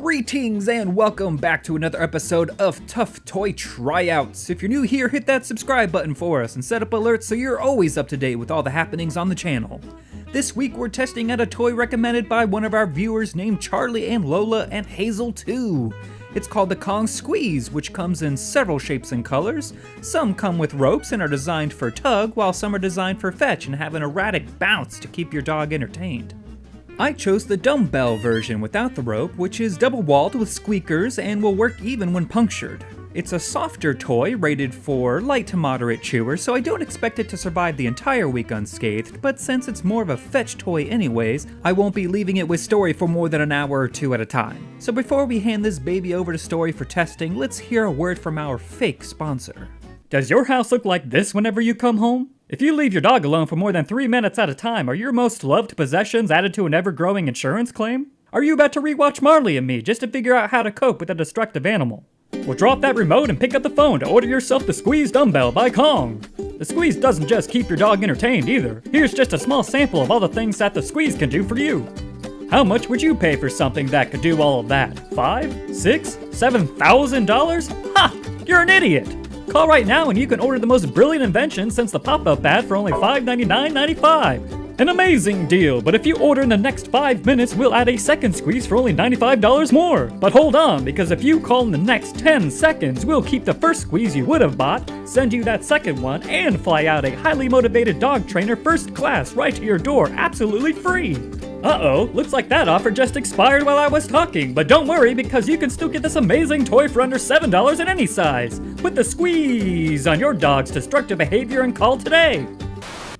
Greetings and welcome back to another episode of Tough Toy Tryouts. If you're new here, hit that subscribe button for us and set up alerts so you're always up to date with all the happenings on the channel. This week we're testing out a toy recommended by one of our viewers named Charlie and Lola and Hazel too. It's called the Kong Squeezz, which comes in several shapes and colors. Some come with ropes and are designed for tug, while some are designed for fetch and have an erratic bounce to keep your dog entertained. I chose the Dumbbell version without the rope, which is double-walled with squeakers and will work even when punctured. It's a softer toy rated for light to moderate chewers, so I don't expect it to survive the entire week unscathed, but since it's more of a fetch toy anyways, I won't be leaving it with Story for more than an hour or two at a time. So before we hand this baby over to Story for testing, let's hear a word from our fake sponsor. Does your house look like this whenever you come home? If you leave your dog alone for more than 3 minutes at a time, are your most loved possessions added to an ever-growing insurance claim? Are you about to rewatch Marley and Me just to figure out how to cope with a destructive animal? Well, drop that remote and pick up the phone to order yourself the Squeezz Dumbbell by Kong. The Squeezz doesn't just keep your dog entertained either. Here's just a small sample of all the things that the Squeezz can do for you. How much would you pay for something that could do all of that? $5, $6, $7,000? Ha! You're an idiot! Call right now and you can order the most brilliant invention since the pop-up ad for only $5.99.95. An amazing deal, but if you order in the next 5 minutes, we'll add a second Squeezz for only $95 more. But hold on, because if you call in the next 10 seconds, we'll keep the first Squeezz you would have bought, send you that second one, and fly out a highly motivated dog trainer first class right to your door absolutely free. Uh-oh, looks like that offer just expired while I was talking, but don't worry because you can still get this amazing toy for under $7 in any size. Put the Squeezz on your dog's destructive behavior and call today.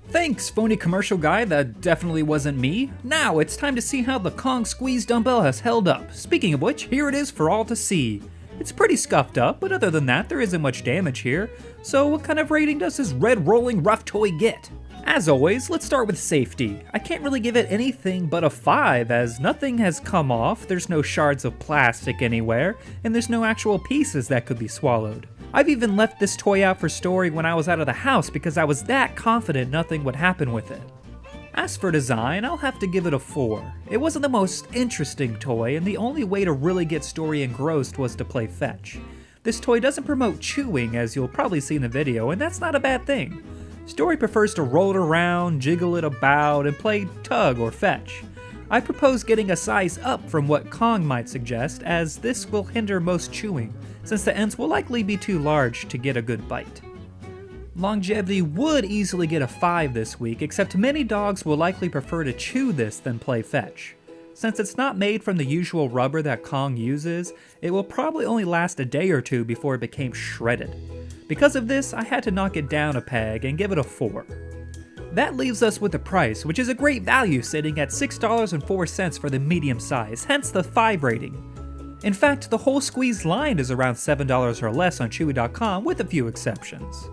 Thanks, phony commercial guy, that definitely wasn't me. Now it's time to see how the Kong Squeezz Dumbbell has held up. Speaking of which, here it is for all to see. It's pretty scuffed up, but other than that, there isn't much damage here. So what kind of rating does this red rolling rough toy get? As always, let's start with safety. I can't really give it anything but a 5 as nothing has come off, there's no shards of plastic anywhere, and there's no actual pieces that could be swallowed. I've even left this toy out for Story when I was out of the house because I was that confident nothing would happen with it. As for design, I'll have to give it a 4. It wasn't the most interesting toy, and the only way to really get Story engrossed was to play fetch. This toy doesn't promote chewing, as you'll probably see in the video, and that's not a bad thing. Story prefers to roll it around, jiggle it about, and play tug or fetch. I propose getting a size up from what Kong might suggest, as this will hinder most chewing, since the ends will likely be too large to get a good bite. Longevity would easily get a 5 this week, except many dogs will likely prefer to chew this than play fetch. Since it's not made from the usual rubber that Kong uses, it will probably only last a day or two before it became shredded. Because of this, I had to knock it down a peg and give it a 4. That leaves us with the price, which is a great value sitting at $6.04 for the medium size, hence the 5 rating. In fact, the whole Squeezz line is around $7 or less on Chewy.com with a few exceptions.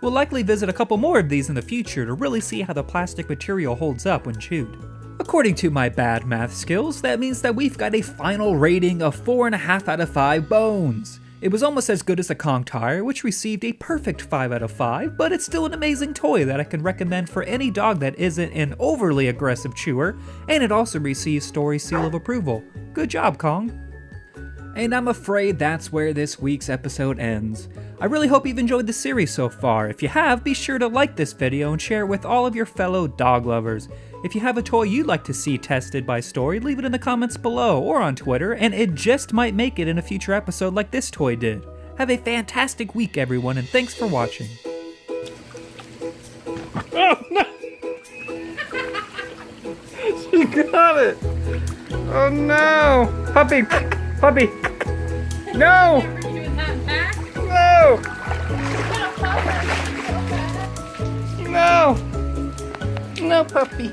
We'll likely visit a couple more of these in the future to really see how the plastic material holds up when chewed. According to my bad math skills, that means that we've got a final rating of 4.5 out of 5 bones. It was almost as good as the Kong Tire, which received a perfect 5 out of 5, but it's still an amazing toy that I can recommend for any dog that isn't an overly aggressive chewer, and it also receives Story's seal of approval. Good job, Kong. And I'm afraid that's where this week's episode ends. I really hope you've enjoyed the series so far. If you have, be sure to like this video and share it with all of your fellow dog lovers. If you have a toy you'd like to see tested by Story, leave it in the comments below or on Twitter, and it just might make it in a future episode like this toy did. Have a fantastic week, everyone, and thanks for watching. Oh, no! She got it! Oh, no! Puppy! Puppy! No! No! No! No, puppy!